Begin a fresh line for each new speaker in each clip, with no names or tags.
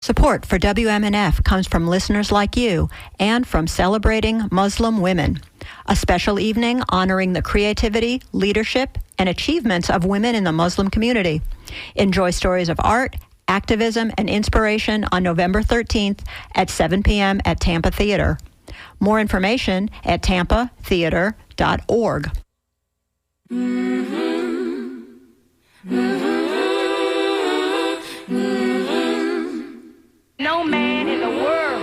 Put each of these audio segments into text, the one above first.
Support for WMNF comes from listeners like you and from Celebrating Muslim Women, a special evening honoring the creativity, leadership, and achievements of women in the Muslim community. Enjoy stories of art, activism, and inspiration on November 13th at 7 p.m. at Tampa Theater. More information at tampatheater.org.
No man in the world.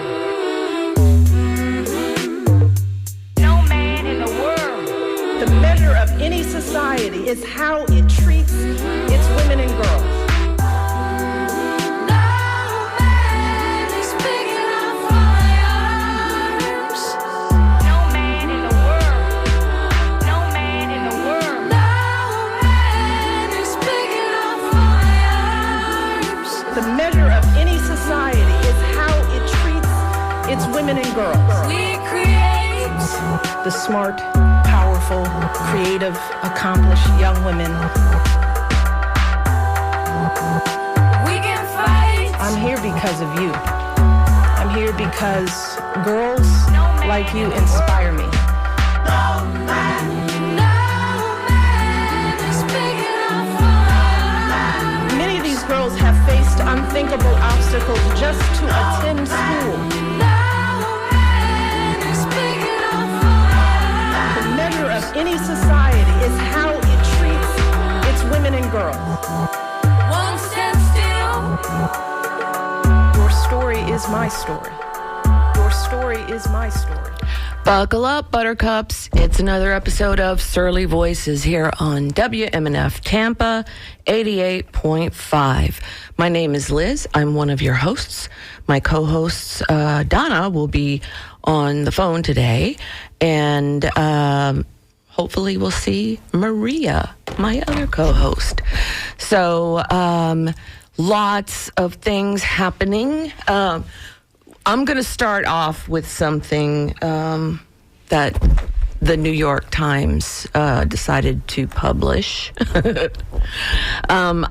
No man in the world.
The measure of any society is how it treats its women and girls. It's women and girls.
We create
the smart, powerful, creative, accomplished young women.
We can fight.
I'm here because of you. I'm here because girls like you inspire me.
No man is big enough for us.
Many of these girls have faced unthinkable obstacles just to attend school. Any society is how it treats its women and girls.
Won't stand still.
Your story is my story. Your story is my story.
Buckle up, buttercups. It's another episode of Surly Voices here on WMNF Tampa 88.5. My name is Liz. I'm one of your hosts. My co-hosts, Donna, will be on the phone today. And hopefully we'll see Maria, my other co-host. So lots of things happening. I'm going to start off with something that the New York Times decided to publish. I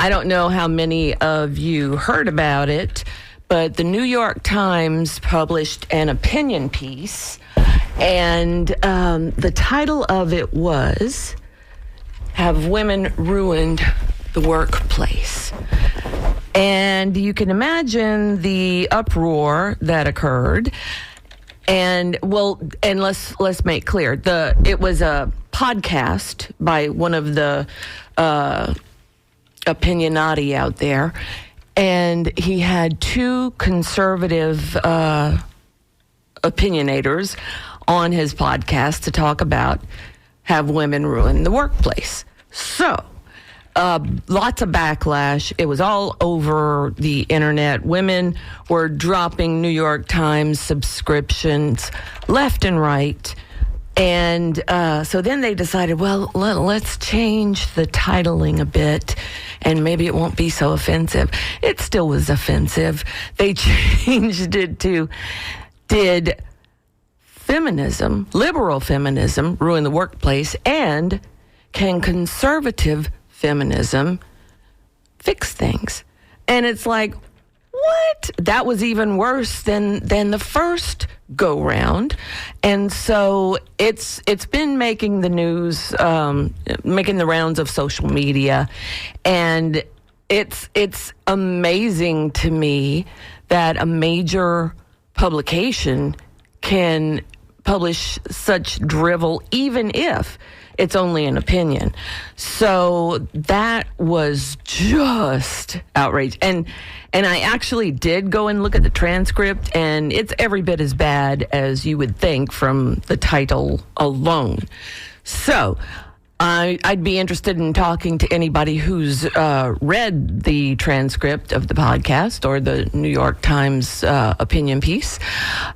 don't know how many of you heard about it, but the New York Times published an opinion piece, and the title of it was, "Have Women Ruined the Workplace?" And you can imagine the uproar that occurred. And let's make clear, it was a podcast by one of the opinionati out there, and he had two conservative opinionators on his podcast to talk about have women ruin the workplace. So, lots of backlash. It was all over the internet. Women were dropping New York Times subscriptions left and right. And so then they decided, well, let's change the titling a bit, and maybe it won't be so offensive. It still was offensive. They changed it to, did feminism, liberal feminism, ruin the workplace, and can conservative feminism fix things? And it's like, what? That was even worse than the first go round. And so it's been making the news, making the rounds of social media, and it's amazing to me that a major publication can publish such drivel, even if it's only an opinion. So that was just outrageous. And I actually did go and look at the transcript, and it's every bit as bad as you would think from the title alone. So I'd be interested in talking to anybody who's read the transcript of the podcast or the New York Times opinion piece.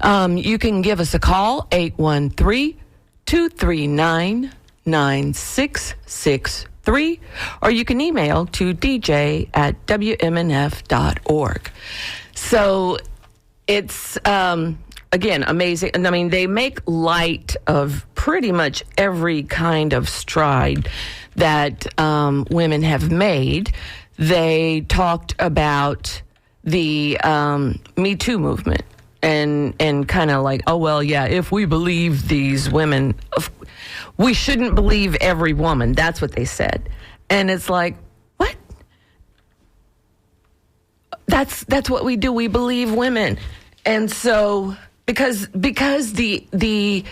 You can give us a call, 813-239-9663, or you can email to dj@wmnf.org. So it's, again, amazing. I mean, they make light of pretty much every kind of stride that women have made. They talked about the Me Too movement and kind of like, oh, well, yeah, if we believe these women, we shouldn't believe every woman. That's what they said. And it's like, what? That's what we do. We believe women. And so because the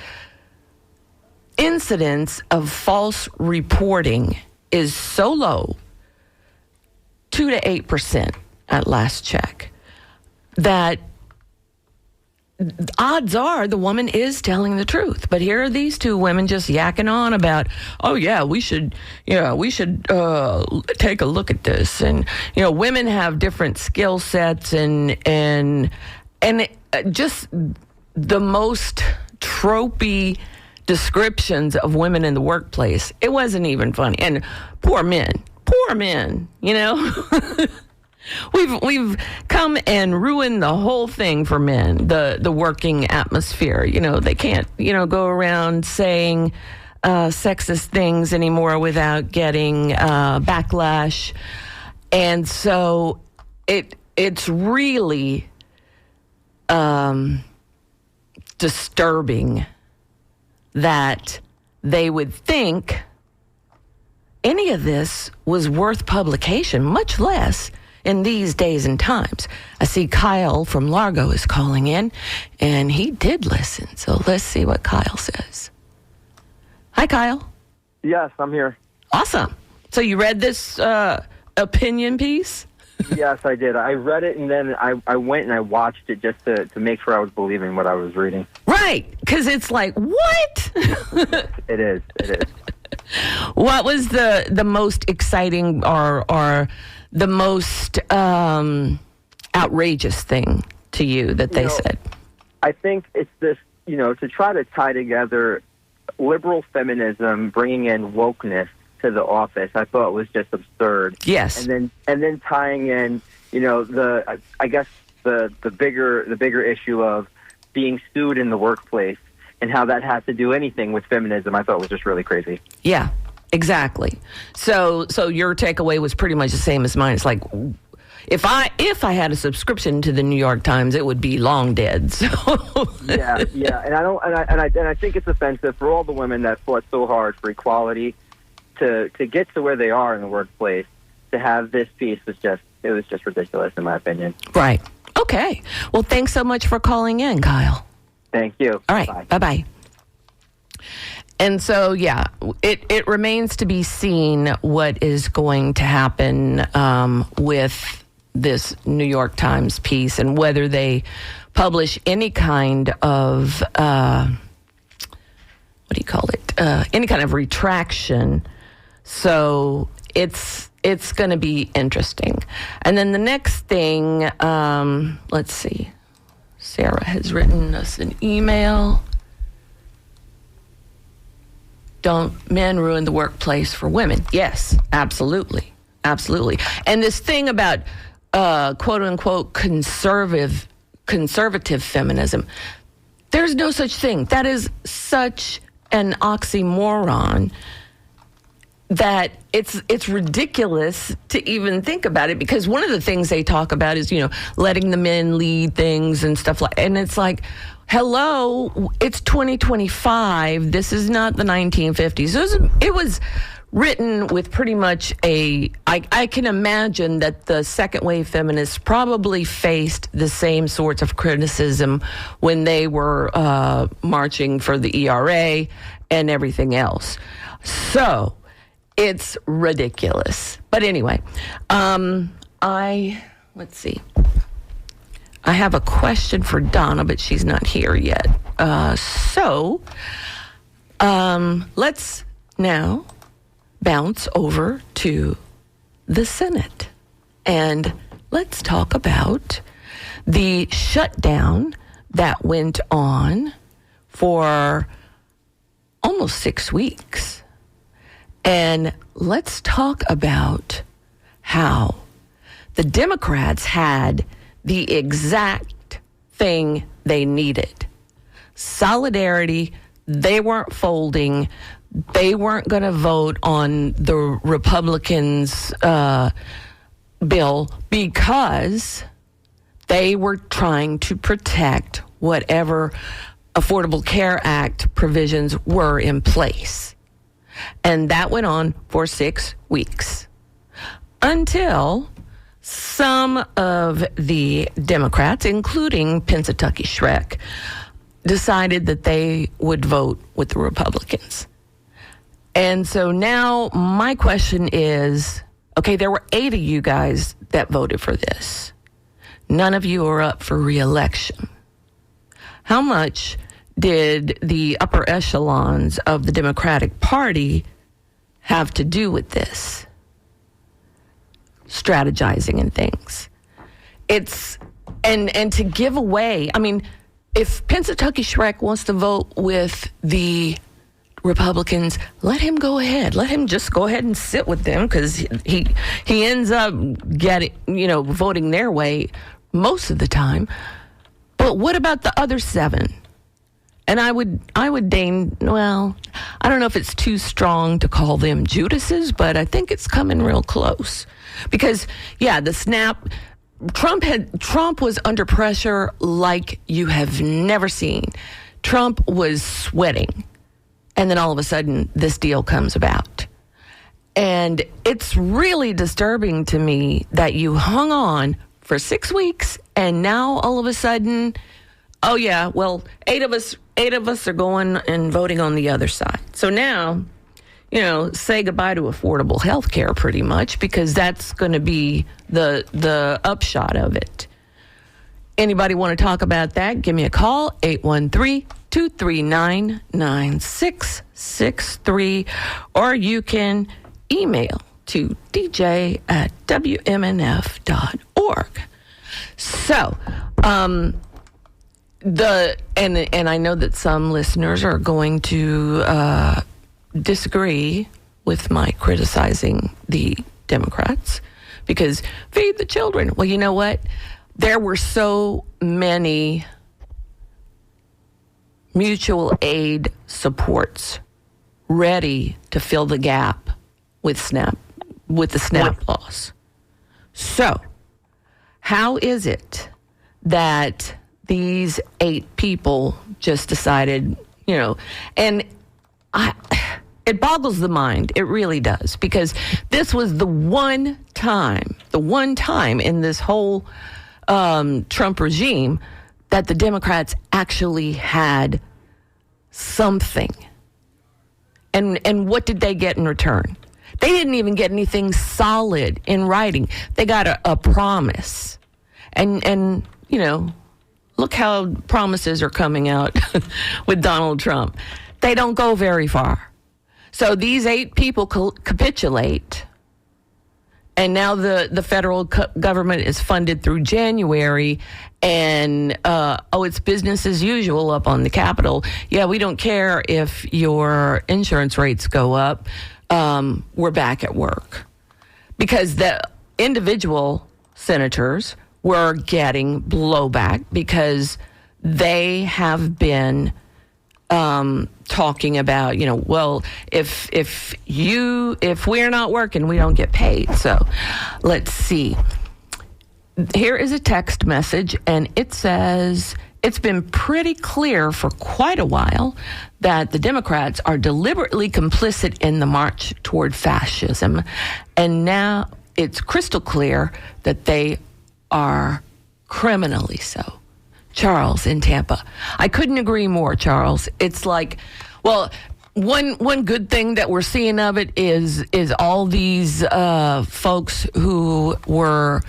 incidence of false reporting is so low, 2 to 8% at last check, that odds are the woman is telling the truth. But here are these two women just yakking on about, oh yeah, we should take a look at this. And women have different skill sets and just the most tropey descriptions of women in the workplace. It wasn't even funny. And poor men, We've come and ruined the whole thing for men, the working atmosphere. They can't, go around saying sexist things anymore without getting backlash. And so it's really disturbing that they would think any of this was worth publication, much less in these days and times. I see Kyle from Largo is calling in, and he did listen. So let's see what Kyle says. Hi, Kyle.
Yes, I'm here.
Awesome. So you read this opinion piece?
Yes, I did. I read it, and then I went and I watched it just to make sure I was believing what I was reading.
Right, because it's like, what?
It is.
What was the most exciting or the most outrageous thing to you that they said?
I think it's this, to try to tie together liberal feminism, bringing in wokeness to the office. I thought was just absurd.
Yes.
And then tying in, the bigger issue of being sued in the workplace and how that has to do anything with feminism. I thought was just really crazy.
Yeah. Exactly. So your takeaway was pretty much the same as mine. It's like, if I had a subscription to the New York Times, it would be long dead. So.
Yeah, and I think it's offensive for all the women that fought so hard for equality to get to where they are in the workplace. To have this piece was just ridiculous in my opinion.
Right. Okay. Well, thanks so much for calling in, Kyle.
Thank you.
All right. Bye-bye. And so, yeah, it remains to be seen what is going to happen with this New York Times piece and whether they publish any kind of, any kind of retraction. So it's going to be interesting. And then the next thing, let's see. Sarah has written us an email. Don't men ruin the workplace for women? Yes, absolutely. Absolutely. And this thing about quote unquote conservative feminism, there's no such thing. That is such an oxymoron that it's ridiculous to even think about it, because one of the things they talk about is, letting the men lead things and stuff and it's like, hello, it's 2025. This is not the 1950s. It was written with pretty much I can imagine that the second wave feminists probably faced the same sorts of criticism when they were marching for the ERA and everything else. So it's ridiculous. But anyway, let's see. I have a question for Donna, but she's not here yet. So let's now bounce over to the Senate. And let's talk about the shutdown that went on for almost 6 weeks. And let's talk about how the Democrats had the exact thing they needed. Solidarity. They weren't folding. They weren't going to vote on the Republicans' bill because They were trying to protect whatever Affordable Care Act provisions were in place. And that went on for 6 weeks until some of the Democrats, including Pennsatucky Shrek, decided that they would vote with the Republicans. And so now my question is, okay, there were 8 of you guys that voted for this. None of you are up for re-election. How much did the upper echelons of the Democratic Party have to do with this? Strategizing and things. It's, and to give away, I mean, if Pennsatucky Shrek wants to vote with the Republicans, let him go ahead. Let him just go ahead and sit with them, because he ends up getting, voting their way most of the time. But what about the other 7? And I would deign, well, I don't know if it's too strong to call them Judases, but I think it's coming real close. Because, yeah, the snap, Trump was under pressure like you have never seen. Trump was sweating. And then all of a sudden, this deal comes about. And it's really disturbing to me that you hung on for 6 weeks, and now all of a sudden, oh yeah, well, 8 of us are going and voting on the other side. So now, say goodbye to affordable health care pretty much, because that's going to be the upshot of it. Anybody want to talk about that? Give me a call, 813-239-9663, or you can email to dj@wmnf.org. So, and I know that some listeners are going to disagree with my criticizing the Democrats, because feed the children. Well, you know what? There were so many mutual aid supports ready to fill the gap with the SNAP loss. So, how is it that these 8 people just decided, and it boggles the mind. It really does, because this was the one time in this whole Trump regime that the Democrats actually had something. And what did they get in return? They didn't even get anything solid in writing. They got a promise. And look how promises are coming out with Donald Trump. They don't go very far. So these 8 people capitulate, and now the federal government is funded through January, and it's business as usual up on the Capitol. Yeah, we don't care if your insurance rates go up. We're back at work. Because the individual senators were getting blowback because they have been talking about, well, if we're not working, we don't get paid. So let's see. Here is a text message, and it says, it's been pretty clear for quite a while that the Democrats are deliberately complicit in the march toward fascism, and now it's crystal clear that they are criminally so. Charles in Tampa. I couldn't agree more, Charles. It's like, well, one good thing that we're seeing of it is all these folks who were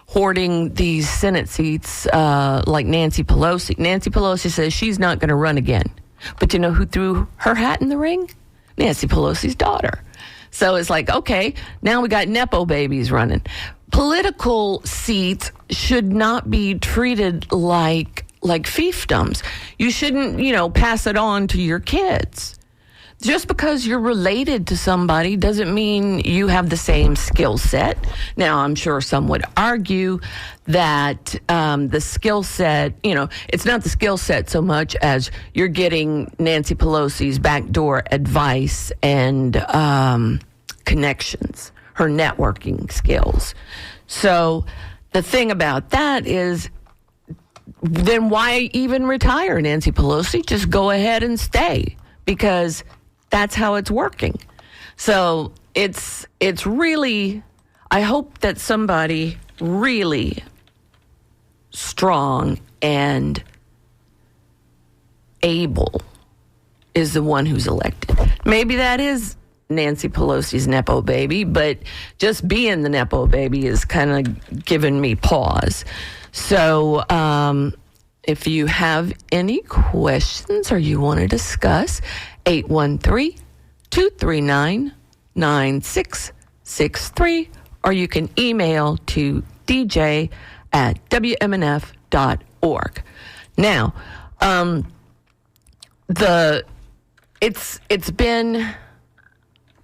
hoarding these Senate seats, like Nancy Pelosi. Nancy Pelosi says she's not going to run again. But you know who threw her hat in the ring? Nancy Pelosi's daughter. So it's like, okay, now we got Nepo babies running. Political seats should not be treated like fiefdoms. You shouldn't, pass it on to your kids. Just because you're related to somebody doesn't mean you have the same skill set. Now, I'm sure some would argue that the skill set, it's not the skill set so much as you're getting Nancy Pelosi's backdoor advice and connections, her networking skills. So the thing about that is then why even retire, Nancy Pelosi? Just go ahead and stay, because that's how it's working. So it's really, I hope that somebody really strong and able is the one who's elected. Maybe that is Nancy Pelosi's Nepo baby, but just being the Nepo baby is kind of giving me pause. So if you have any questions or you want to discuss, 813-239-9663, or you can email to dj@wmnf.org. Now, it's been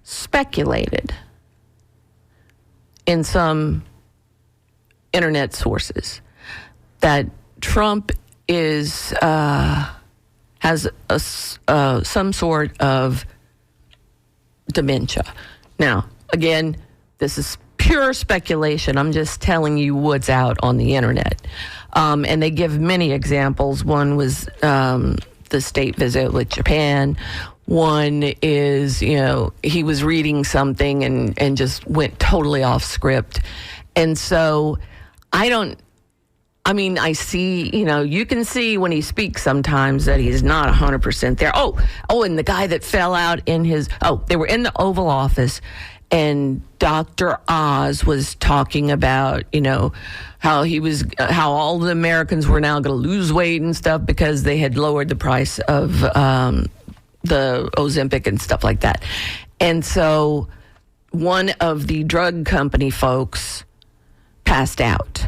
speculated in some internet sources that Trump has some sort of dementia. Now, again, this is pure speculation. I'm just telling you what's out on the internet. And they give many examples. One was the state visit with Japan. One is, he was reading something and just went totally off script. And so I see, you can see when he speaks sometimes that he's not 100% there. Oh, and the guy that fell out they were in the Oval Office, and Dr. Oz was talking about, how all the Americans were now going to lose weight and stuff because they had lowered the price of the Ozempic and stuff like that. And so one of the drug company folks passed out.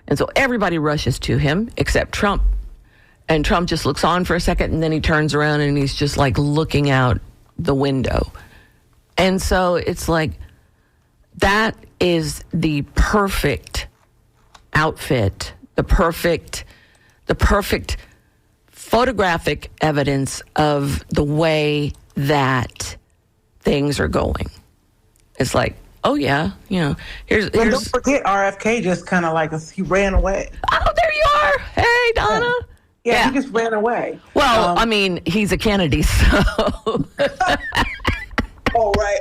And so everybody rushes to him except Trump. And Trump just looks on for a second, and then he turns around and he's just like looking out the window. And so it's like, that is the perfect outfit, the perfect photographic evidence of the way that things are going. It's like, oh yeah, here's.
And don't forget, RFK just kind of like he ran away.
Oh, there you are. Hey, Donna.
Yeah, he just ran away.
Well, he's a Kennedy, so.
Oh, right.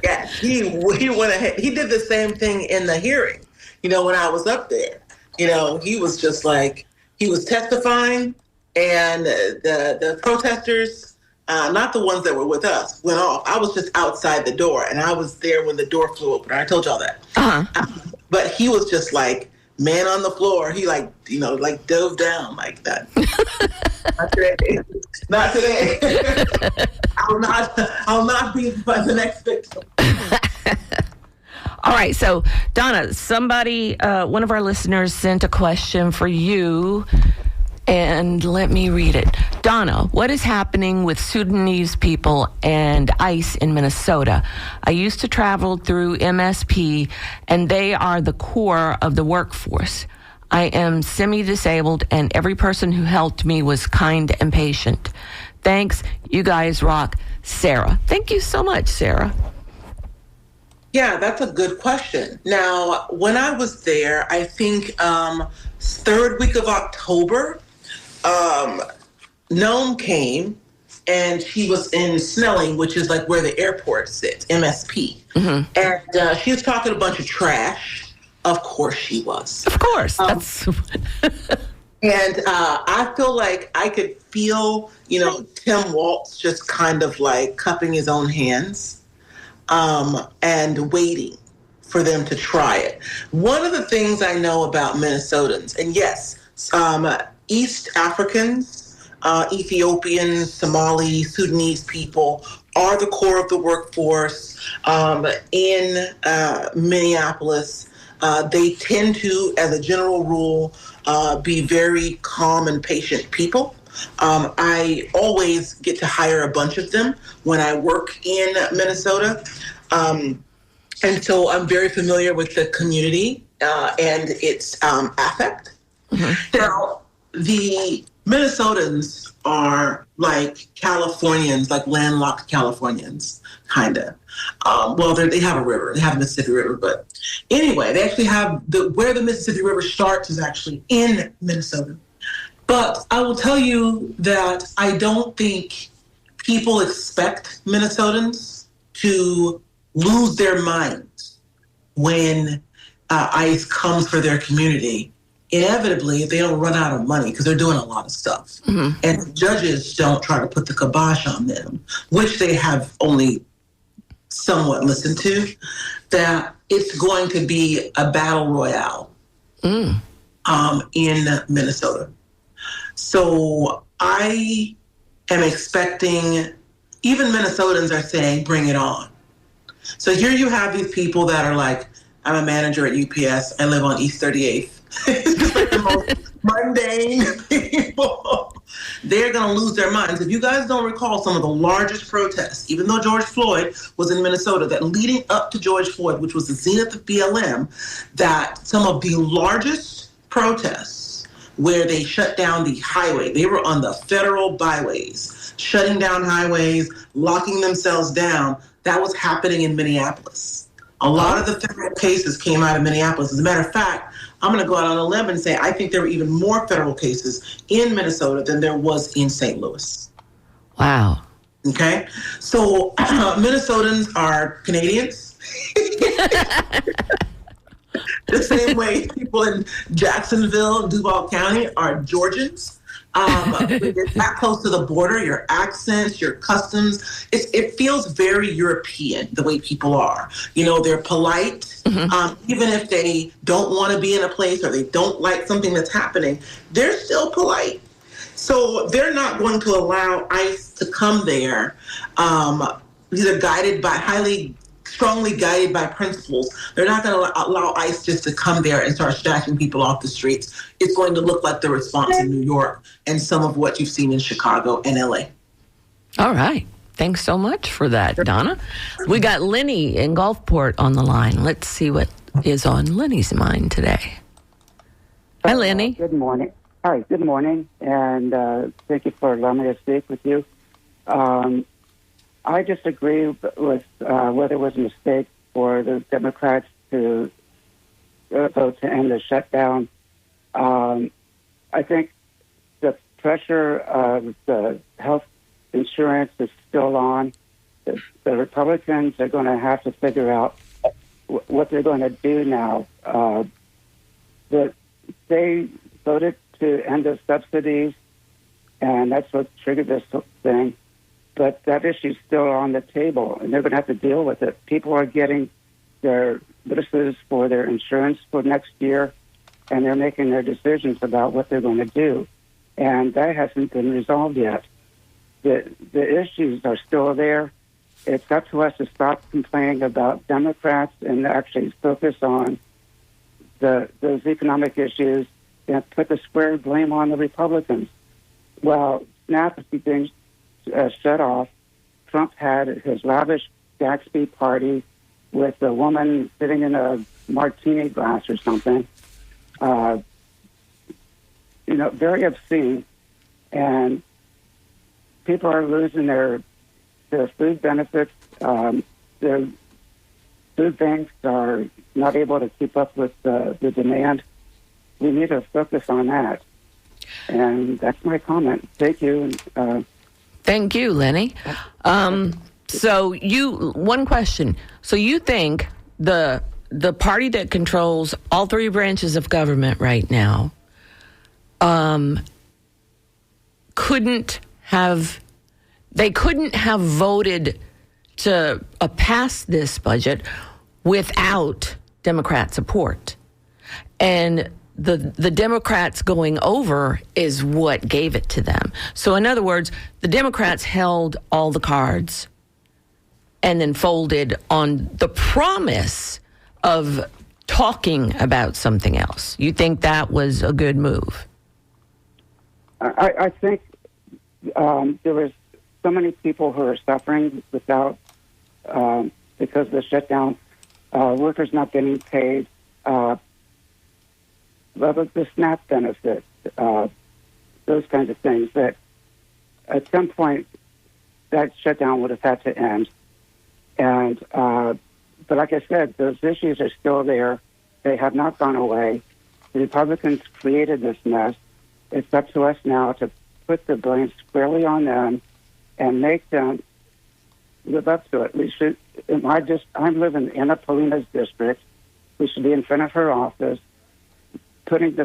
Yeah, he went ahead. He did the same thing in the hearing. When I was up there, he was just like, he was testifying, and the protesters, not the ones that were with us, went off. I was just outside the door, and I was there when the door flew open. I told y'all that.
Uh-huh.
But he was just like, man on the floor. He dove down like that. Not today. I'll not be the next victim.
All right, so Donna, somebody, one of our listeners sent a question for you, and let me read it. Donna, what is happening with Sudanese people and ICE in Minnesota? I used to travel through MSP, and they are the core of the workforce. I am semi-disabled, and every person who helped me was kind and patient. Thanks. You guys rock. Sarah. Thank you so much, Sarah.
Yeah, that's a good question. Now, when I was there, I think third week of October, Noam came, and she was in Snelling, which is like where the airport sits, MSP. Mm-hmm. And she was talking a bunch of trash. Of course she was.
Of course. That's...
And I feel like I could feel, Tim Walz just kind of like cupping his own hands and waiting for them to try it. One of the things I know about Minnesotans, and yes, East Africans, Ethiopians, Somali, Sudanese people are the core of the workforce in Minneapolis. They tend to, as a general rule, be very calm and patient people. I always get to hire a bunch of them when I work in Minnesota. And so I'm very familiar with the community and its affect. Mm-hmm. Now, the Minnesotans are like Californians, like landlocked Californians, kind of. Well, they have a river. They have the Mississippi River. But anyway, they actually have where the Mississippi River starts is actually in Minnesota. But I will tell you that I don't think people expect Minnesotans to lose their minds when ICE comes for their community. Inevitably, they don't run out of money because they're doing a lot of stuff. Mm-hmm. And judges don't try to put the kibosh on them, which they have only somewhat listened to, that it's going to be a battle royale in Minnesota. So I am expecting, even Minnesotans are saying, bring it on. So here you have these people that are like, I'm a manager at UPS. I live on East 38th. It's just like the most mundane people. They're going to lose their minds. If you guys don't recall some of the largest protests, even though George Floyd was in Minnesota, that leading up to George Floyd, which was the zenith of BLM, that some of the largest protests where they shut down the highway, they were on the federal byways, shutting down highways, locking themselves down. That was happening in Minneapolis. A lot of the federal cases came out of Minneapolis. As a matter of fact, I'm going to go out on a limb and say I think there were even more federal cases in Minnesota than there was in St. Louis.
Wow.
Okay? So Minnesotans are Canadians. The same way people in Jacksonville, Duval County are Georgians. When you're that close to the border, your accents, your customs, it feels very European, the way people are. You know, they're polite. Mm-hmm. Even if they don't want to be in a place or they don't like something that's happening, they're still polite. So they're not going to allow ICE to come there. These are guided by strongly guided by principles. They're not going to allow ICE just to come there and start stashing people off the streets. It's going to look like the response in New York and some of what you've seen in Chicago and LA.
All right. Thanks so much for that, Donna. We got Lenny in Gulfport on the line. Let's see what is on Lenny's mind today. Hi, Lenny.
Good morning. Hi, good morning, and thank you for allowing me to speak with you. I disagree with whether it was a mistake for the Democrats to vote to end the shutdown. I think the pressure of the health insurance is still on. The Republicans are going to have to figure out what they're going to do now. They voted to end the subsidies, and that's what triggered this thing. But that issue's still on the table, and they're going to have to deal with it. People are getting their notices for their insurance for next year, and they're making their decisions about what they're going to do. And that hasn't been resolved yet. The issues are still there. It's up to us to stop complaining about Democrats and actually focus on those economic issues and put the square blame on the Republicans. Well, SNAP is being shut off. Trump had his lavish Gatsby party with a woman sitting in a martini glass or something. Very obscene. And people are losing their food benefits. Their food banks are not able to keep up with the demand. We need to focus on that. And that's my comment. Thank you.
Thank you, Lenny. One question. So you think the party that controls all three branches of government right now couldn't have voted to pass this budget without Democrat support. And the Democrats going over is what gave it to them. So in other words, the Democrats held all the cards and then folded on the promise of talking about something else. You think that was a good move?
I think there was so many people who are suffering because of the shutdown, workers not getting paid, the SNAP benefit, those kinds of things that at some point, that shutdown would have had to end. And but like I said, those issues are still there. They have not gone away. The Republicans created this mess. It's up to us now to put the blame squarely on them and make them live up to it. We should. I'm living in a Polina's district. We should be in front of her office, putting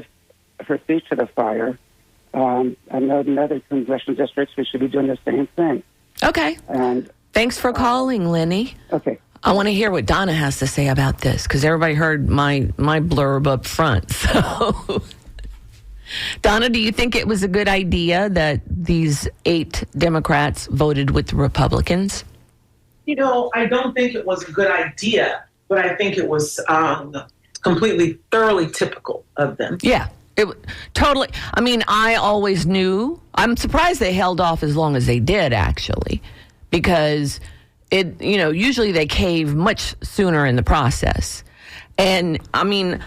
her feet to the fire. I know in other congressional districts we should be doing the same thing.
Okay.
And
thanks for calling, Lenny.
okay.
I want to hear what Donna has to say about this because everybody heard my blurb up front. So, Donna, do you think it was a good idea that these 8 Democrats voted with the Republicans?
I don't think it was a good idea, but I think it was completely, thoroughly typical of them.
Yeah, totally. I mean, I always knew. I'm surprised they held off as long as they did, actually, because usually they cave much sooner in the process. And I mean,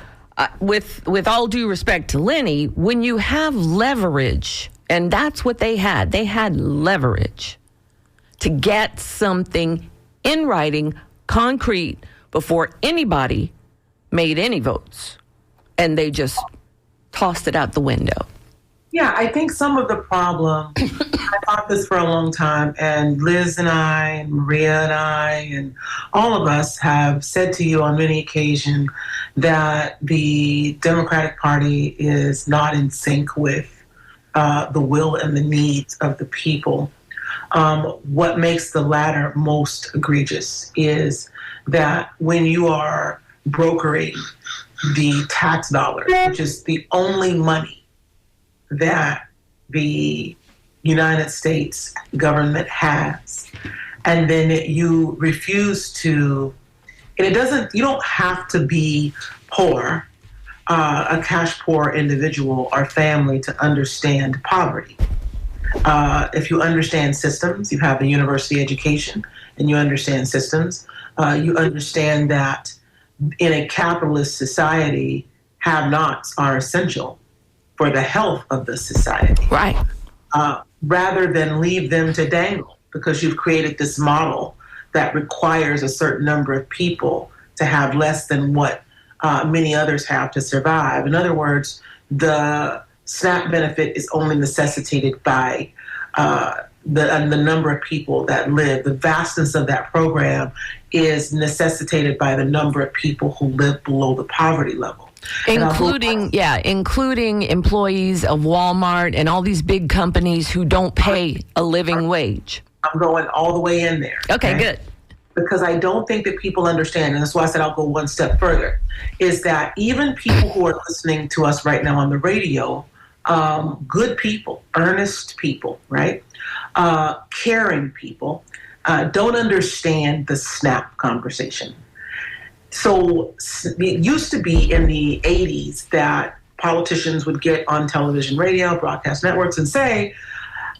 with all due respect to Lenny, when you have leverage, and that's what they had leverage to get something in writing, concrete, before anybody made any votes, and they just tossed it out the window.
Yeah, I think some of the problem, I thought this for a long time, and Liz and I, and Maria and I, and all of us have said to you on many occasions that the Democratic Party is not in sync with the will and the needs of the people. What makes the latter most egregious is that when you are brokering the tax dollar, which is the only money that the United States government has, and then you refuse to, and you don't have to be poor, a cash poor individual or family to understand poverty. If you understand systems, you have a university education, and you understand systems, you understand that in a capitalist society, have-nots are essential for the health of the society.
Right.
Rather than leave them to dangle, because you've created this model that requires a certain number of people to have less than what many others have to survive. In other words, the SNAP benefit is only necessitated by the number of people that live. The vastness of that program is necessitated by the number of people who live below the poverty level.
Including employees of Walmart and all these big companies who don't pay a living wage.
I'm going all the way in there.
Okay, good.
Because I don't think that people understand, and that's why I said I'll go one step further, is that even people who are listening to us right now on the radio, good people, earnest people, right? Caring people, don't understand the SNAP conversation. So it used to be in the 80s that politicians would get on television, radio, broadcast networks and say,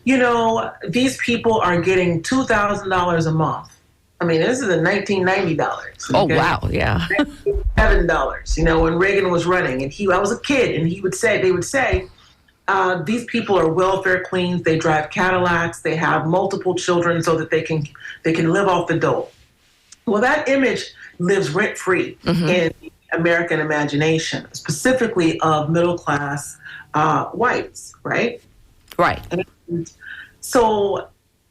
these people are getting $2,000 a month. I mean, this is the $1990. Okay?
Oh, wow, yeah.
$7, when Reagan was running. And I was a kid, and they would say, these people are welfare queens. They drive Cadillacs. They have multiple children so that they can live off the dole. Well, that image lives rent-free in the American imagination, specifically of middle-class whites, right?
Right.
And so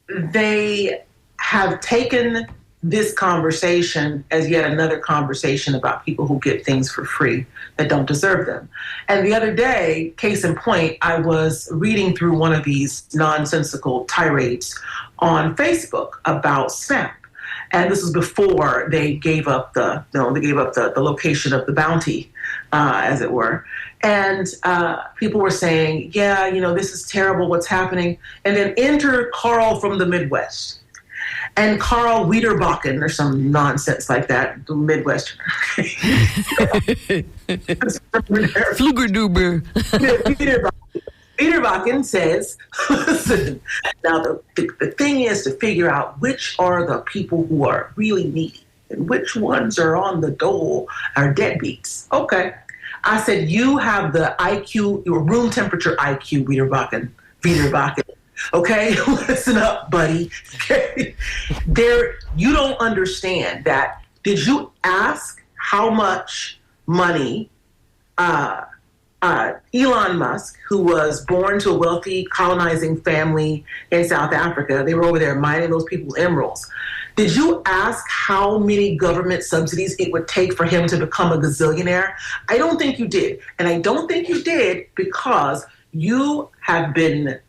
they have taken this conversation as yet another conversation about people who get things for free that don't deserve them. And the other day, case in point, I was reading through one of these nonsensical tirades on Facebook about SNAP. And this was before they gave up the location of the bounty, as it were. And people were saying, this is terrible, what's happening. And then enter Carl from the Midwest. And Carl Wiederbakken, or some nonsense like that, the Midwesterner.
Flugerduber.
Wiederbakken says, listen, now the thing is to figure out which are the people who are really needy and which ones are on the dole are deadbeats. Okay. I said, you have the IQ, your room temperature IQ, Wiederbakken. Okay, listen up, buddy. Okay, you don't understand that. Did you ask how much money Elon Musk, who was born to a wealthy colonizing family in South Africa, they were over there mining those people's emeralds. Did you ask how many government subsidies it would take for him to become a gazillionaire? I don't think you did. And I don't think you did because you have been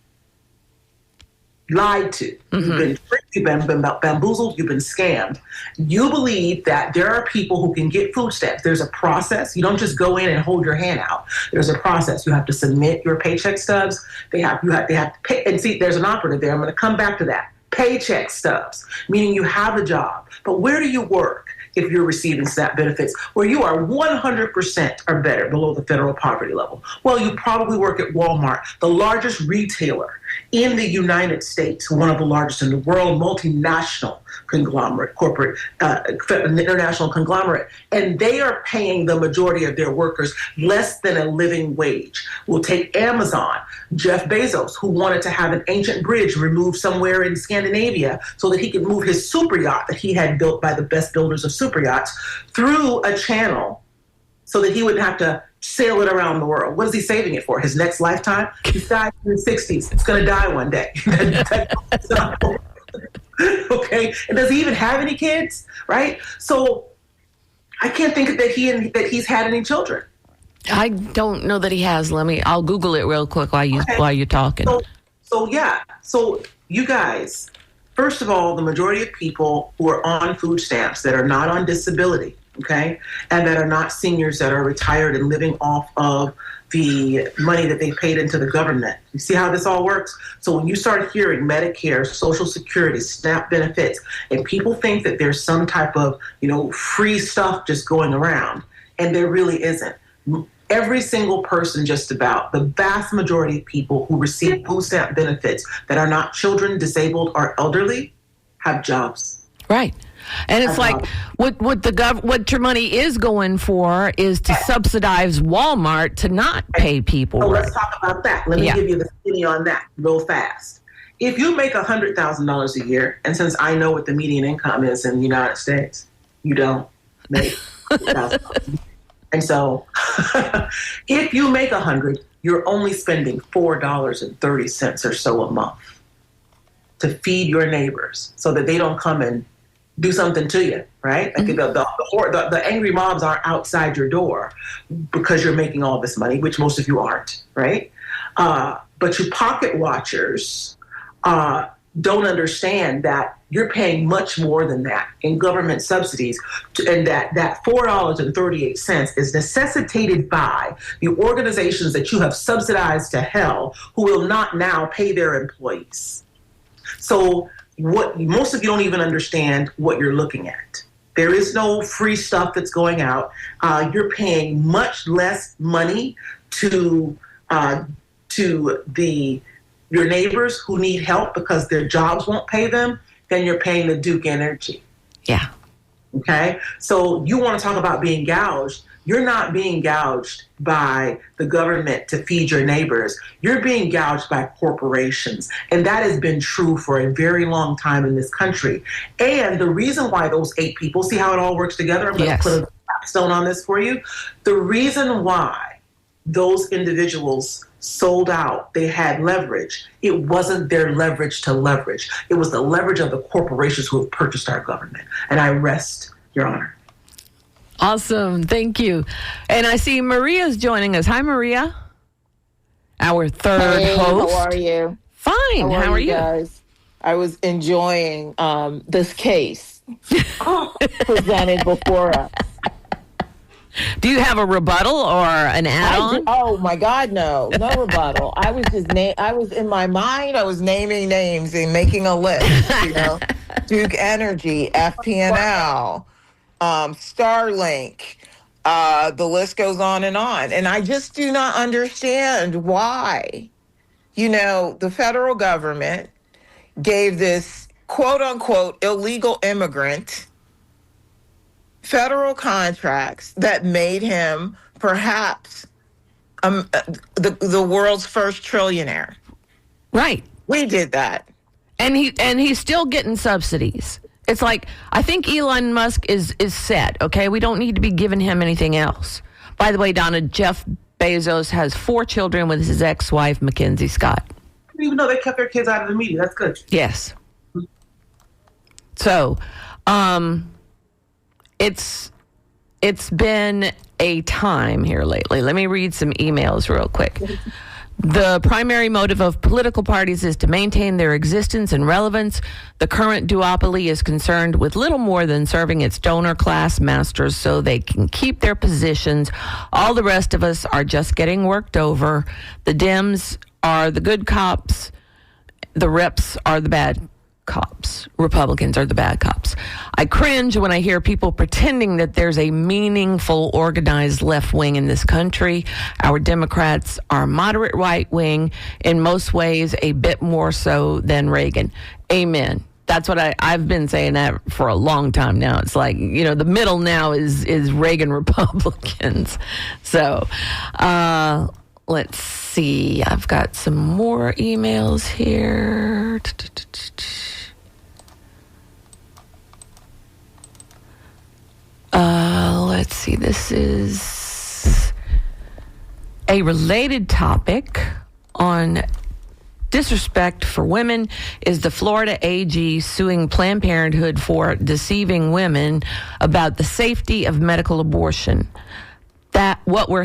lied to. You've been tricked, you've been bamboozled, you've been scammed. You believe that there are people who can get food stamps. There's a process. You don't just go in and hold your hand out. There's a process. You have to submit your paycheck stubs. You have to pay. And see, there's an operative there. I'm going to come back to that. Paycheck stubs, meaning you have a job. But where do you work if you're receiving SNAP benefits where you are 100% or better below the federal poverty level? Well, you probably work at Walmart, the largest retailer in the United States, one of the largest in the world, multinational conglomerate, corporate, international conglomerate, and they are paying the majority of their workers less than a living wage. We'll take Amazon, Jeff Bezos, who wanted to have an ancient bridge removed somewhere in Scandinavia so that he could move his super yacht that he had built by the best builders of super yachts through a channel so that he wouldn't have to sail it around the world. What is he saving it for? His next lifetime? He's died in his 60s. It's going to die one day. Okay, and does he even have any kids? Right? So I can't think that he's had any children.
I don't know that he has. I'll Google it real quick while you're talking.
So you guys, first of all, the majority of people who are on food stamps that are not on disability, okay, and that are not seniors that are retired and living off of the money that they paid into the government. You see how this all works? So when you start hearing Medicare, Social Security, SNAP benefits, and people think that there's some type of, free stuff just going around, and there really isn't. Every single person, just about, the vast majority of people who receive food stamp benefits that are not children, disabled, or elderly have jobs.
Right. And it's like what your money is going for is to subsidize Walmart to not pay people.
So let's talk about that. Let me give you the skinny on that real fast. If you make $100,000 a year, and since I know what the median income is in the United States, you don't make $100,000. And so if you make $100,000, you're only spending $4.30 or so a month to feed your neighbors so that they don't come and do something to you, right? Like the angry mobs aren't outside your door because you're making all this money, which most of you aren't, right? But you pocket watchers don't understand that you're paying much more than that in government subsidies, and that $4.38 is necessitated by the organizations that you have subsidized to hell who will not now pay their employees. So most of you don't even understand what you're looking at. There is no free stuff that's going out. You're paying much less money to your neighbors who need help because their jobs won't pay them than you're paying the Duke Energy.
Yeah.
Okay? So you want to talk about being gouged. You're not being gouged by the government to feed your neighbors. You're being gouged by corporations. And that has been true for a very long time in this country. And the reason why those 8 people, see how it all works together? I'm going to put a capstone on this for you. The reason why those individuals sold out, they had leverage. It wasn't their leverage to leverage. It was the leverage of the corporations who have purchased our government. And I rest, Your Honor.
Awesome. Thank you. And I see Maria's joining us. Hi, Maria. Our third host.
How are you?
Fine. How are you?
Guys? I was enjoying this case presented before us.
Do you have a rebuttal or an add-on?
Oh my God, no rebuttal. I was just I was in my mind. I was naming names and making a list. Duke Energy, FPNL, Starlink. The list goes on, and I just do not understand why. The federal government gave this quote unquote illegal immigrant federal contracts that made him perhaps the world's first trillionaire.
Right.
We did that.
And he's still getting subsidies. It's like, I think Elon Musk is set, okay? We don't need to be giving him anything else. By the way, Donna, Jeff Bezos has 4 children with his ex-wife, Mackenzie Scott.
I didn't even know they kept their kids out of the media. That's good.
Yes. So, it's been a time here lately. Let me read some emails real quick. The primary motive of political parties is to maintain their existence and relevance. The current duopoly is concerned with little more than serving its donor class masters so they can keep their positions. All the rest of us are just getting worked over. The Dems are the good cops. The reps are the bad cops. Republicans are the bad cops. I cringe when I hear people pretending that there's a meaningful organized left wing in this country. Our Democrats are moderate right wing, in most ways a bit more so than Reagan. Amen. That's what I've been saying that for a long time now. It's like, the middle now is Reagan Republicans. So, let's see. I've got some more emails here. Let's see. This is a related topic on disrespect for women. Is the Florida AG suing Planned Parenthood for deceiving women about the safety of medical abortion? That what we're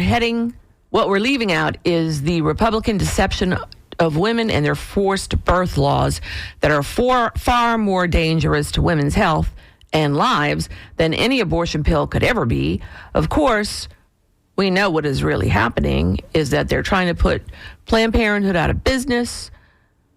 leaving out is the Republican deception of women and their forced birth laws that are far more dangerous to women's health and lives than any abortion pill could ever be. Of course, we know what is really happening is that they're trying to put Planned Parenthood out of business,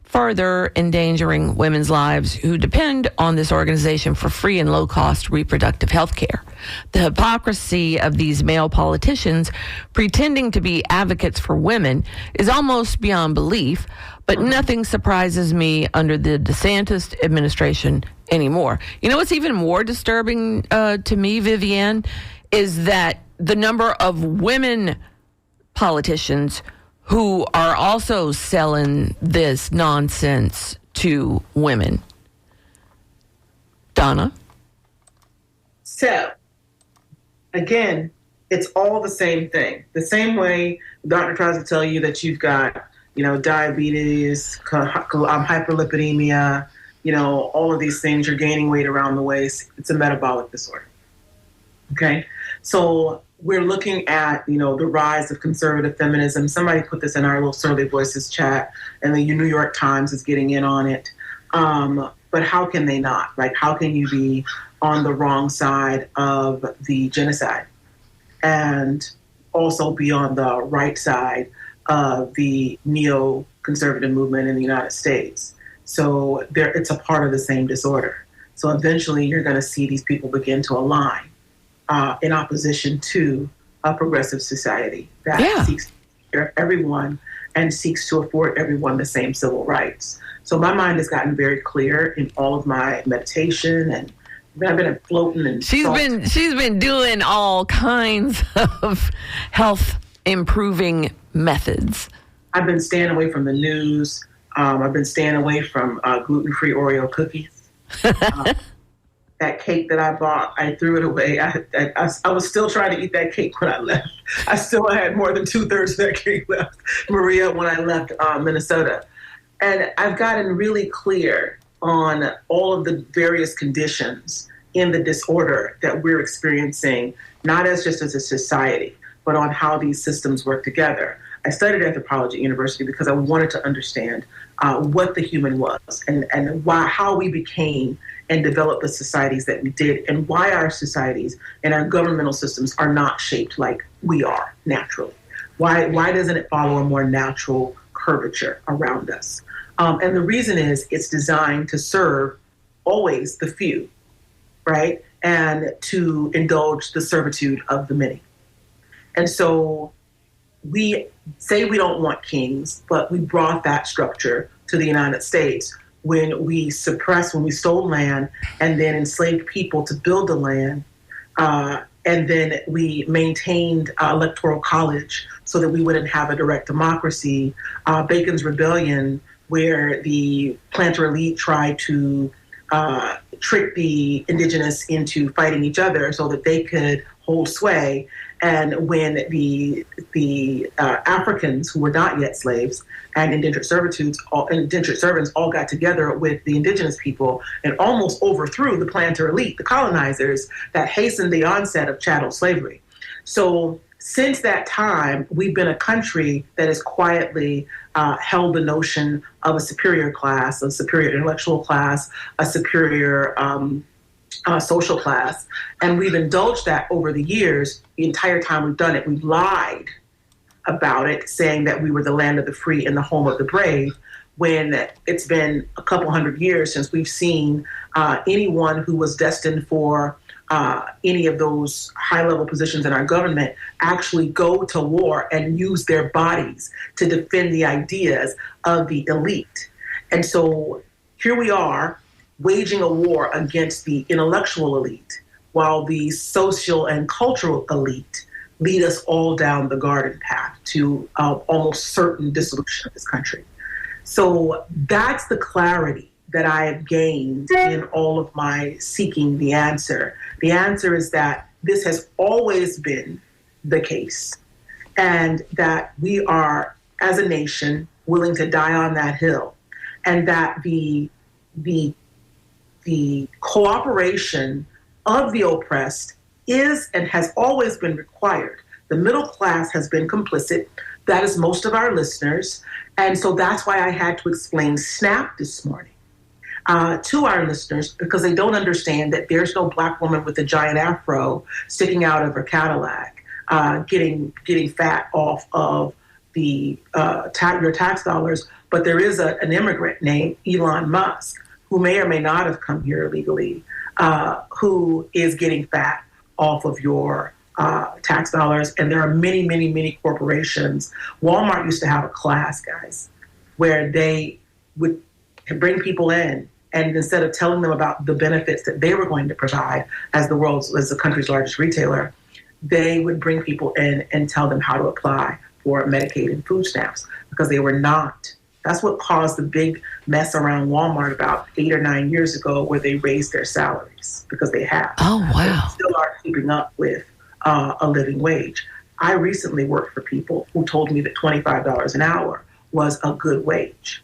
further endangering women's lives who depend on this organization for free and low-cost reproductive health care. The hypocrisy of these male politicians pretending to be advocates for women is almost beyond belief, but nothing surprises me under the DeSantis administration anymore. You know what's even more disturbing to me, Vivienne, is that the number of women politicians who are also selling this nonsense to women. Donna?
So, again, it's all the same thing. The same way the doctor tries to tell you that you've got, diabetes, hyperlipidemia, all of these things, you're gaining weight around the waist. It's a metabolic disorder. Okay? So we're looking at, the rise of conservative feminism. Somebody put this in our little Surly Voices chat, and the New York Times is getting in on it. But how can they not? Like, how can you be on the wrong side of the genocide and also be on the right side of the neoconservative movement in the United States? So it's a part of the same disorder. So eventually you're going to see these people begin to align in opposition to a progressive society that seeks to care everyone and seeks to afford everyone the same civil rights. So my mind has gotten very clear in all of my meditation, and I've been floating and
she's been doing all kinds of health improving methods.
I've been staying away from the news. I've been staying away from gluten-free Oreo cookies. That cake that I bought, I threw it away. I was still trying to eat that cake when I left. I still had more than 2/3 of that cake left, Maria, when I left Minnesota. And I've gotten really clear on all of the various conditions in the disorder that we're experiencing, not as just as a society, but on how these systems work together. I studied anthropology at university because I wanted to understand what the human was and how we became and developed the societies that we did, and why our societies and our governmental systems are not shaped like we are naturally. Why doesn't it follow a more natural curvature around us? And the reason is it's designed to serve always the few, right? And to indulge the servitude of the many. And so we say we don't want kings, but we brought that structure to the United States when we stole land and then enslaved people to build the land. And then we maintained electoral college so that we wouldn't have a direct democracy. Bacon's Rebellion where the planter elite tried to trick the indigenous into fighting each other so that they could hold sway. And when the Africans who were not yet slaves and indentured servants all got together with the indigenous people and almost overthrew the planter elite, the colonizers, that hastened the onset of chattel slavery. So since that time, we've been a country that has quietly held the notion of a superior class, a superior intellectual class, a superior social class. And we've indulged that over the years. The entire time we've done it, we've lied about it, saying that we were the land of the free and the home of the brave, when it's been a couple hundred years since we've seen anyone who was destined for any of those high-level positions in our government actually go to war and use their bodies to defend the ideas of the elite. And so here we are waging a war against the intellectual elite, while the social and cultural elite lead us all down the garden path to almost certain dissolution of this country. So that's the clarity that I have gained in all of my seeking the answer. The answer is that this has always been the case, and that we are, as a nation, willing to die on that hill, and that the cooperation of the oppressed is and has always been required. The middle class has been complicit. That is most of our listeners. And so that's why I had to explain SNAP this morning to our listeners, because they don't understand that there's no Black woman with a giant afro sticking out of her Cadillac, getting fat off of the your tax dollars. But there is an immigrant named Elon Musk, who may or may not have come here illegally, who is getting fat off of your tax dollars. And there are many, many, many corporations. Walmart used to have a class, guys, where they would bring people in, and instead of telling them about the benefits that they were going to provide as the country's largest retailer, they would bring people in and tell them how to apply for Medicaid and food stamps, because they were not. That's what caused the big mess around Walmart about 8 or 9 years ago, where they raised their salaries, because they have.
Oh, wow.
They still aren't keeping up with a living wage. I recently worked for people who told me that $25 an hour was a good wage,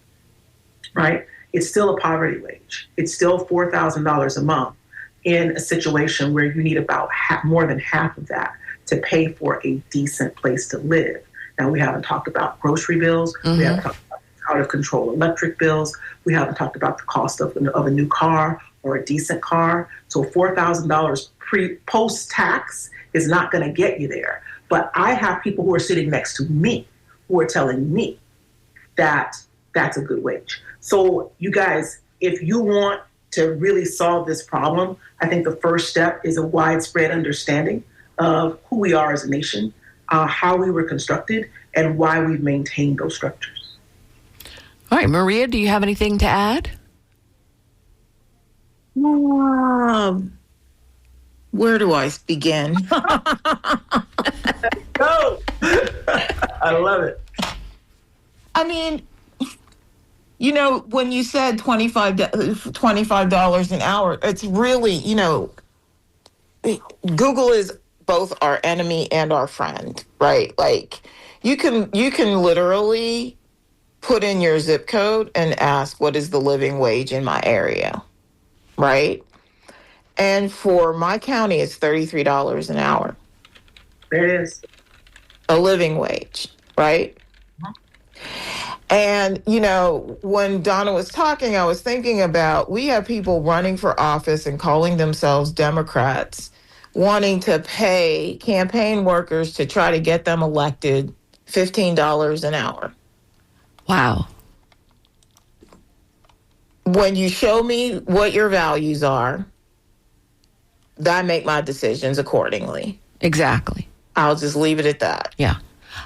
right? It's still a poverty wage. It's still $4,000 a month in a situation where you need about more than half of that to pay for a decent place to live. Now, we haven't talked about grocery bills. Mm-hmm. We haven't talked about out-of-control electric bills. We haven't talked about the cost of a new car or a decent car. So $4,000 post-tax is not going to get you there. But I have people who are sitting next to me who are telling me that that's a good wage. So you guys, if you want to really solve this problem, I think the first step is a widespread understanding of who we are as a nation, how we were constructed, and why we've maintained those structures.
All right, Maria, do you have anything to add?
Where do I begin?
Go! I love it.
I mean, you know, when you said $25 an hour, it's really, you know, Google is both our enemy and our friend, right? Like, you can literally put in your zip code and ask, what is the living wage in my area, right? And for my county, it's $33 an hour.
There it is.
A living wage, right? And, you know, when Donna was talking, I was thinking about, we have people running for office and calling themselves Democrats, wanting to pay campaign workers to try to get them elected $15 an hour.
Wow.
When you show me what your values are, I make my decisions accordingly.
Exactly.
I'll just leave it at that.
Yeah.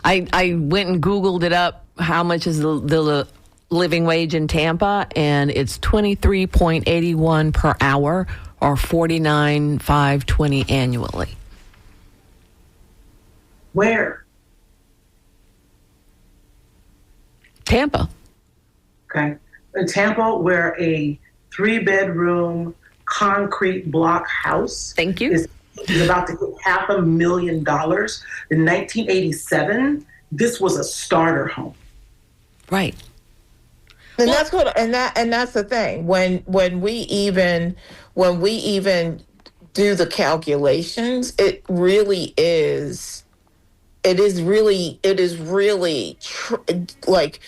I went and Googled it up. How much is the living wage in Tampa? And it's $23.81 per hour, or $49,520 annually.
Where?
Tampa.
Okay. In Tampa, where a 3-bedroom concrete block house
Thank you.
is about to hit $500,000 in 1987, this was a starter home.
Right.
And that's what, and that's the thing. When we even do the calculations, it is really like,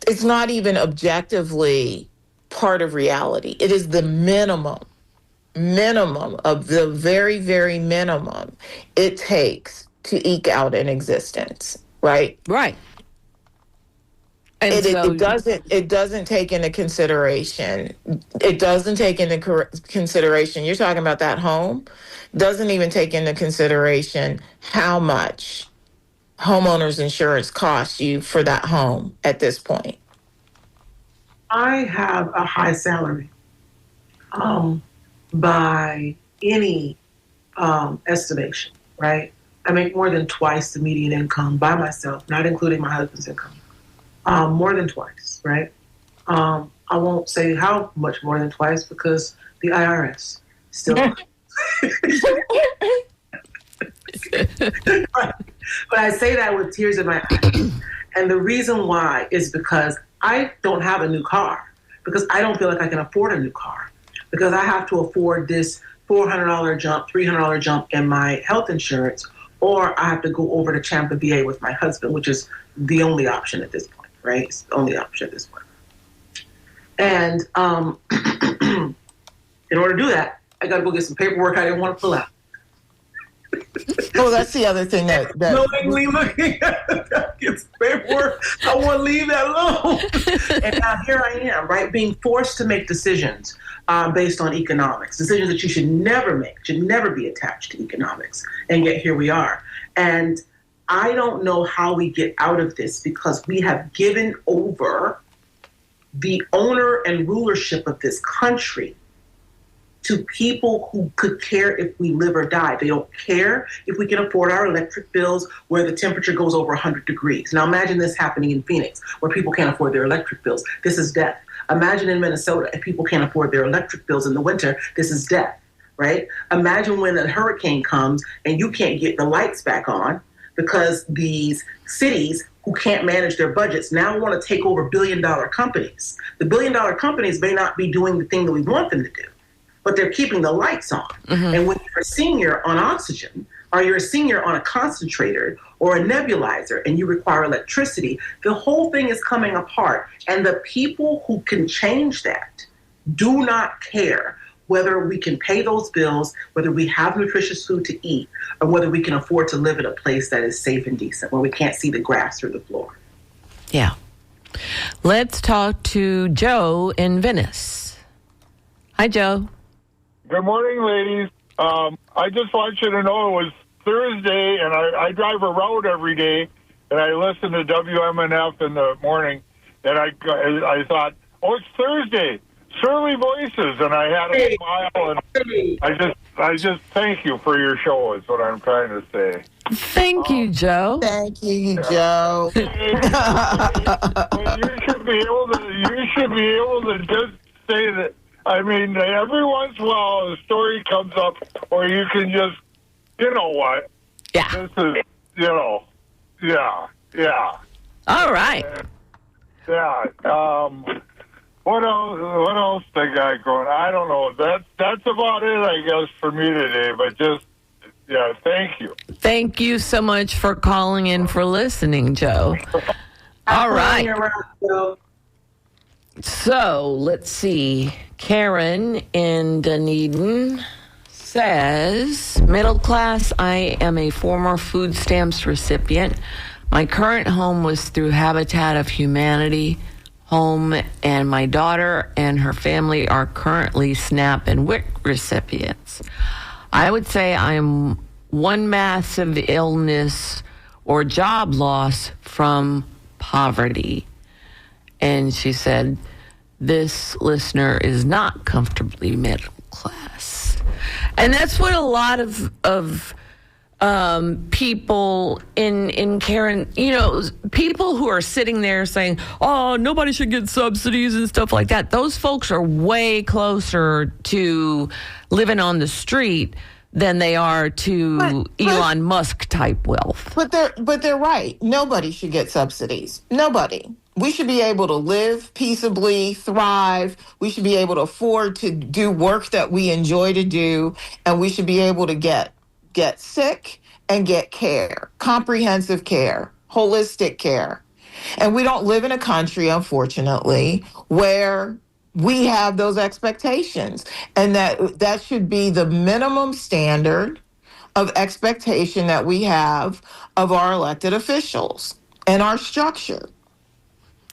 it's not even objectively part of reality. It is the minimum of the very, very minimum it takes to eke out an existence, right?
Right. And
It doesn't take into consideration. It doesn't take into consideration. You're talking about that home. Doesn't even take into consideration how much homeowners insurance costs you for that home at this point.
I have a high salary by any estimation, right? I make more than twice the median income by myself, not including my husband's income. More than twice, right? I won't say how much more than twice because the IRS still. But I say that with tears in my eyes. And the reason why is because I don't have a new car, because I don't feel like I can afford a new car, because I have to afford this $400 jump, $300 jump in my health insurance, or I have to go over to Tampa VA with my husband, which is the only option at this point, right? It's the only option at this point. And in order to do that, I got to go get some paperwork I didn't want to fill out.
Oh, that's the other thing that
Knowingly looking at the paperwork, I want to leave that alone. And now here I am, right, being forced to make decisions based on economics, decisions that you should never make, should never be attached to economics. And yet here we are. And I don't know how we get out of this, because we have given over the owner and rulership of this country to people who could care if we live or die. They don't care if we can afford our electric bills where the temperature goes over 100 degrees. Now imagine this happening in Phoenix where people can't afford their electric bills. This is death. Imagine in Minnesota if people can't afford their electric bills in the winter. This is death, right? Imagine when a hurricane comes and you can't get the lights back on because these cities who can't manage their budgets now want to take over billion-dollar companies. The billion-dollar companies may not be doing the thing that we want them to do, but they're keeping the lights on. Mm-hmm. And when you're a senior on oxygen, or you're a senior on a concentrator or a nebulizer, and you require electricity, the whole thing is coming apart. And the people who can change that do not care whether we can pay those bills, whether we have nutritious food to eat, or whether we can afford to live in a place that is safe and decent, where we can't see the grass through the floor.
Yeah. Let's talk to Joe in Venice. Hi, Joe.
Good morning, ladies. I just want you to know it was Thursday, and I drive a route every day, and I listen to WMNF in the morning, and I thought, oh, it's Thursday, Surly Voices, and I had a smile, and I just thank you for your show is what I'm trying to say.
Thank you, Joe.
Thank you, Joe.
You should be able to just say that. I mean, every once in a while a story comes up, or you can just, you know what?
Yeah.
This is, yeah.
All right.
Yeah. What else they got going? I don't know. That's about it, I guess, for me today. But just, yeah, thank you.
Thank you so much for calling in, for listening, Joe. All right. So let's see. Karen in Dunedin says, middle class, I am a former food stamps recipient. My current home was through Habitat of Humanity home, and my daughter and her family are currently SNAP and WIC recipients. I would say I'm one massive illness or job loss from poverty. And she said, this listener is not comfortably middle class. And that's what a lot of people in Karen, people who are sitting there saying, oh, nobody should get subsidies and stuff like that. Those folks are way closer to living on the street than they are to Elon Musk type wealth.
But they're right. Nobody should get subsidies. Nobody. We should be able to live peaceably, thrive. We should be able to afford to do work that we enjoy to do, and we should be able to get sick and get care, comprehensive care, holistic care. And we don't live in a country, unfortunately, where we have those expectations. And that should be the minimum standard of expectation that we have of our elected officials and our structure.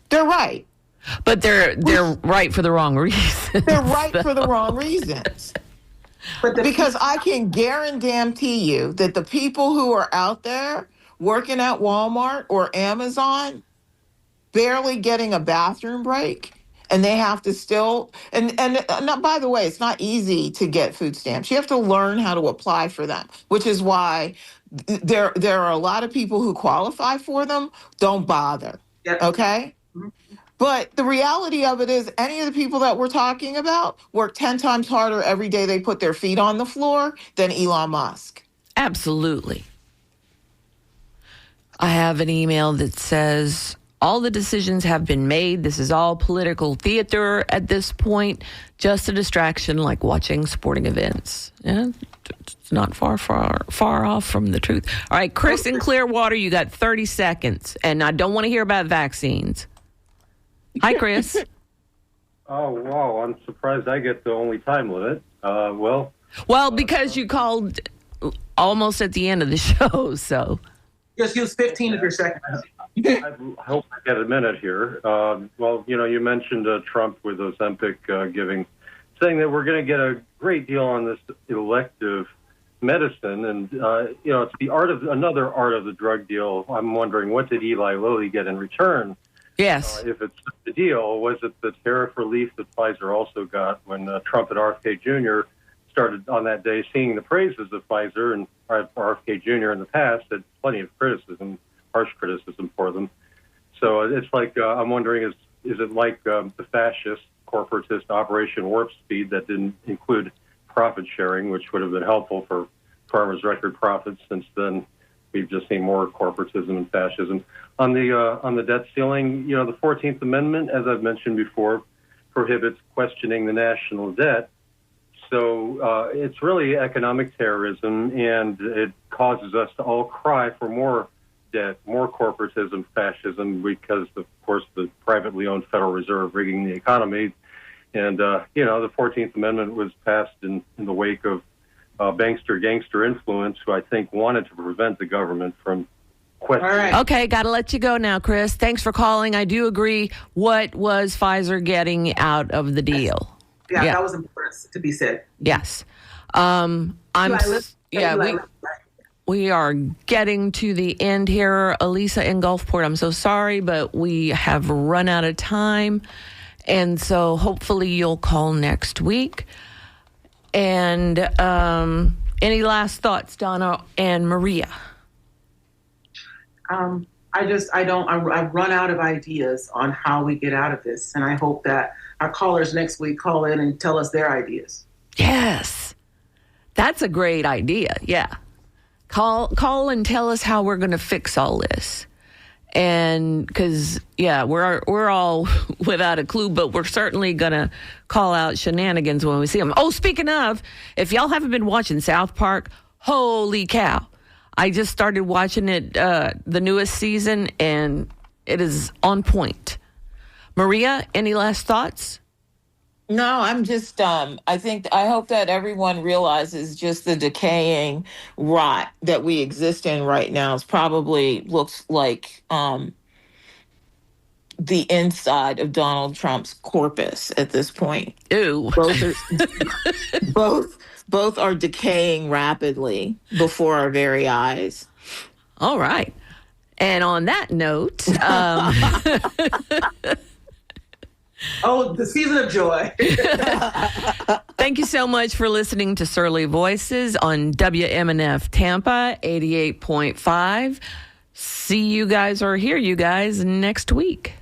They're right.
But they're right for the wrong reasons.
They're right for the wrong reasons. Because I can guarantee you that the people who are out there working at Walmart or Amazon, barely getting a bathroom break, and they have to still, and not, by the way, it's not easy to get food stamps. You have to learn how to apply for them, which is why there are a lot of people who qualify for them, don't bother. Yep. Okay? But the reality of it is any of the people that we're talking about work 10 times harder every day they put their feet on the floor than Elon Musk.
Absolutely. I have an email that says, all the decisions have been made. This is all political theater at this point. Just a distraction like watching sporting events. Yeah, it's not far off from the truth. All right, Chris in Clearwater, you got 30 seconds. And I don't want to hear about vaccines. Hi, Chris.
Oh, wow. I'm surprised I get the only time limit. Well,
because you called almost at the end of the show, so.
Just use 15 of your seconds.
I hope I get a minute here. You mentioned Trump with Ozempic giving, saying that we're going to get a great deal on this elective medicine. And, it's another art of the drug deal. I'm wondering, what did Eli Lilly get in return?
Yes.
If it's the deal, was it the tariff relief that Pfizer also got when Trump and RFK Jr. started on that day singing the praises of Pfizer, and RFK Jr. in the past had plenty of criticism, harsh criticism for them. So it's like, I'm wondering, is it like the fascist, corporatist Operation Warp Speed that didn't include profit sharing, which would have been helpful for farmers' record profits? Since then, we've just seen more corporatism and fascism. On the debt ceiling, the 14th Amendment, as I've mentioned before, prohibits questioning the national debt. So it's really economic terrorism, and it causes us to all cry for more debt, more corporatism, fascism, because, of course, the privately owned Federal Reserve rigging the economy. And, the 14th Amendment was passed in the wake of bankster gangster influence, who I think wanted to prevent the government from questioning.
All right. Okay, got to let you go now, Chris. Thanks for calling. I do agree. What was Pfizer getting out of the deal?
Yeah, that was important to be said.
Yes. We are getting to the end here. Elisa in Gulfport, I'm so sorry, but we have run out of time. And so hopefully you'll call next week. And any last thoughts, Donna and Maria?
I've run out of ideas on how we get out of this. And I hope that our callers next week call in and tell us their ideas.
Yes. That's a great idea. Yeah. Call and tell us how we're going to fix all this. And because, we're all without a clue, but we're certainly going to call out shenanigans when we see them. Oh, speaking of, if y'all haven't been watching South Park, holy cow. I just started watching it, the newest season, and it is on point. Maria, any last thoughts?
No, I'm just, I hope that everyone realizes just the decaying rot that we exist in right now. It's probably looks like the inside of Donald Trump's corpus at this point.
Ew.
Both are decaying rapidly before our very eyes.
All right. And on that note,
Oh, the season of joy.
Thank you so much for listening to Surly Voices on WMNF Tampa 88.5. See you guys or hear you guys next week.